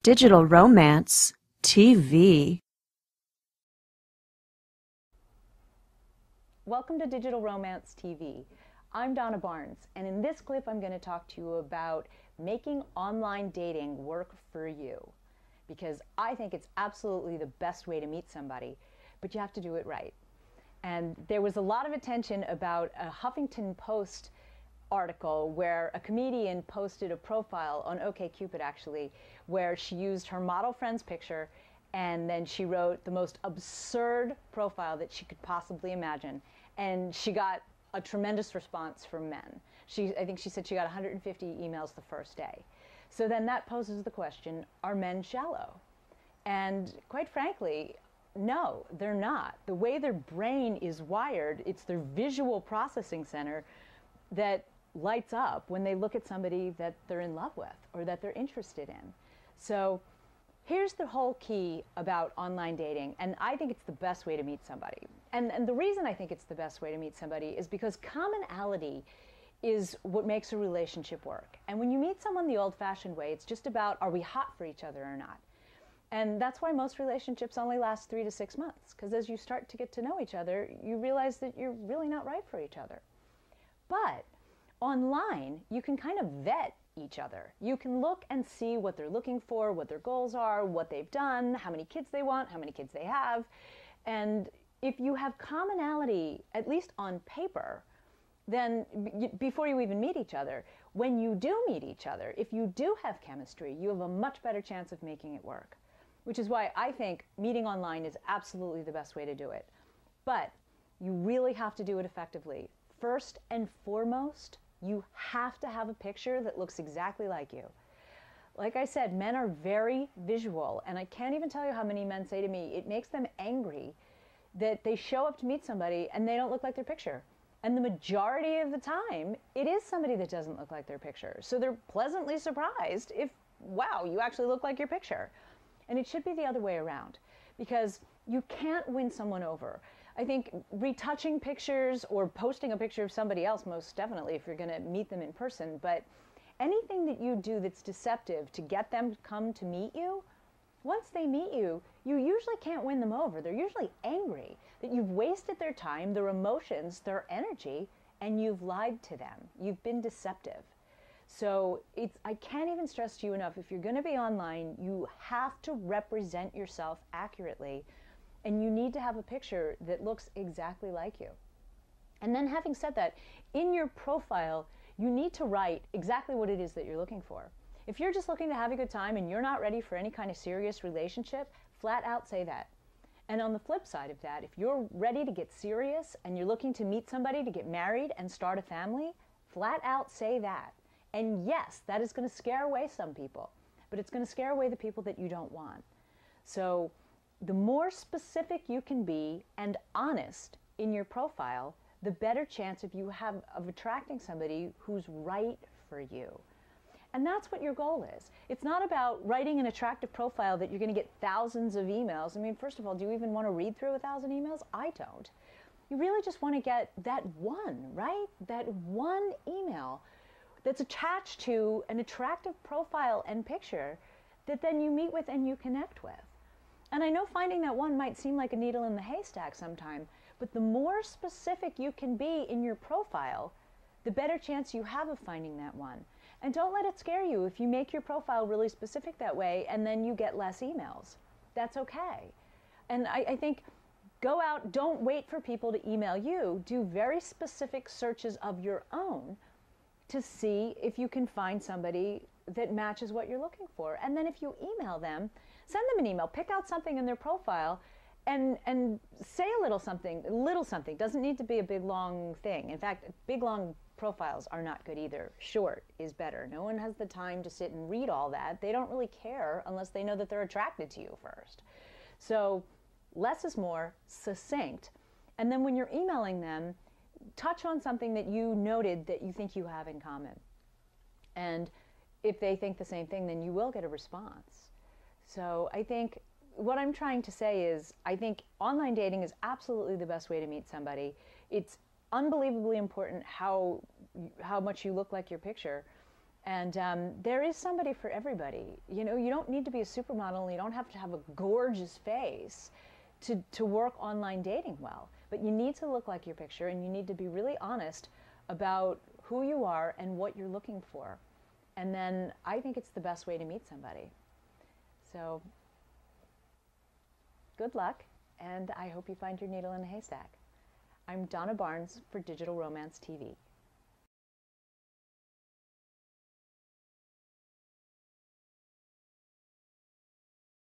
Digital Romance TV. Welcome to Digital Romance TV. I'm Donna Barnes, and in this clip I'm going to talk to you about making online dating work for you, because I think it's absolutely the best way to meet somebody, but you have to do it right. And there was a lot of attention about a Huffington Post article where a comedian posted a profile on OkCupid, actually, where she used her model friend's picture and then she wrote the most absurd profile that she could possibly imagine, and she got a tremendous response from men. I think she said she got 150 emails the first day. So then that poses the question, are men shallow? And quite frankly, no, they're not. The way their brain is wired, it's their visual processing center that lights up when they look at somebody that they're in love with or that they're interested in. So here's the whole key about online dating, and I think it's the best way to meet somebody. And the reason I think it's the best way to meet somebody is because commonality is what makes a relationship work. And when you meet someone the old-fashioned way, it's just about, are we hot for each other or not? And that's why most relationships only last 3 to 6 months, because as you start to get to know each other, you realize that you're really not right for each other. But online, you can kind of vet each other. You can look and see what they're looking for, what their goals are, what they've done, how many kids they want, how many kids they have. And if you have commonality, at least on paper, then before you even meet each other, when you do meet each other, if you do have chemistry, you have a much better chance of making it work. Which is why I think meeting online is absolutely the best way to do it. But you really have to do it effectively. First and foremost, you have to have a picture that looks exactly like you. Like I said, men are very visual, and I can't even tell you how many men say to me, it makes them angry that they show up to meet somebody and they don't look like their picture. And the majority of the time, it is somebody that doesn't look like their picture. So they're pleasantly surprised if, wow, you actually look like your picture. And it should be the other way around, because you can't win someone over. I think retouching pictures or posting a picture of somebody else, most definitely if you're going to meet them in person, but anything that you do that's deceptive to get them to come to meet you, once they meet you, you usually can't win them over. They're usually angry that you've wasted their time, their emotions, their energy, and you've lied to them. You've been deceptive. So I can't even stress to you enough, if you're going to be online, you have to represent yourself accurately. And you need to have a picture that looks exactly like you. And then having said that, in your profile, you need to write exactly what it is that you're looking for. If you're just looking to have a good time and you're not ready for any kind of serious relationship, flat out say that. And on the flip side of that, if you're ready to get serious and you're looking to meet somebody to get married and start a family, flat out say that. And yes, that is going to scare away some people, but it's going to scare away the people that you don't want. So the more specific you can be and honest in your profile, the better chance you have of attracting somebody who's right for you. And that's what your goal is. It's not about writing an attractive profile that you're going to get thousands of emails. I mean, first of all, do you even want to read through 1,000 emails? I don't. You really just want to get that one, right? That one email that's attached to an attractive profile and picture that then you meet with and you connect with. And I know finding that one might seem like a needle in the haystack sometime, but the more specific you can be in your profile, the better chance you have of finding that one. And don't let it scare you if you make your profile really specific that way and then you get less emails. That's okay. And I think go out, don't wait for people to email you. Do very specific searches of your own to see if you can find somebody that matches what you're looking for. And then if you email them, send them an email, pick out something in their profile and say a little something. Doesn't need to be a big long thing. In fact, big long profiles are not good either. Short is better. No one has the time to sit and read all that. They don't really care unless they know that they're attracted to you first. So less is more, succinct. And then when you're emailing them, touch on something that you noted that you think you have in common. And if they think the same thing, then you will get a response. So I think what I'm trying to say is I think online dating is absolutely the best way to meet somebody. It's unbelievably important how much you look like your picture. And there is somebody for everybody. You know, you don't need to be a supermodel, you don't have to have a gorgeous face to work online dating well. But you need to look like your picture, and you need to be really honest about who you are and what you're looking for. And then I think it's the best way to meet somebody. So good luck, and I hope you find your needle in a haystack. I'm Donna Barnes for Digital Romance TV.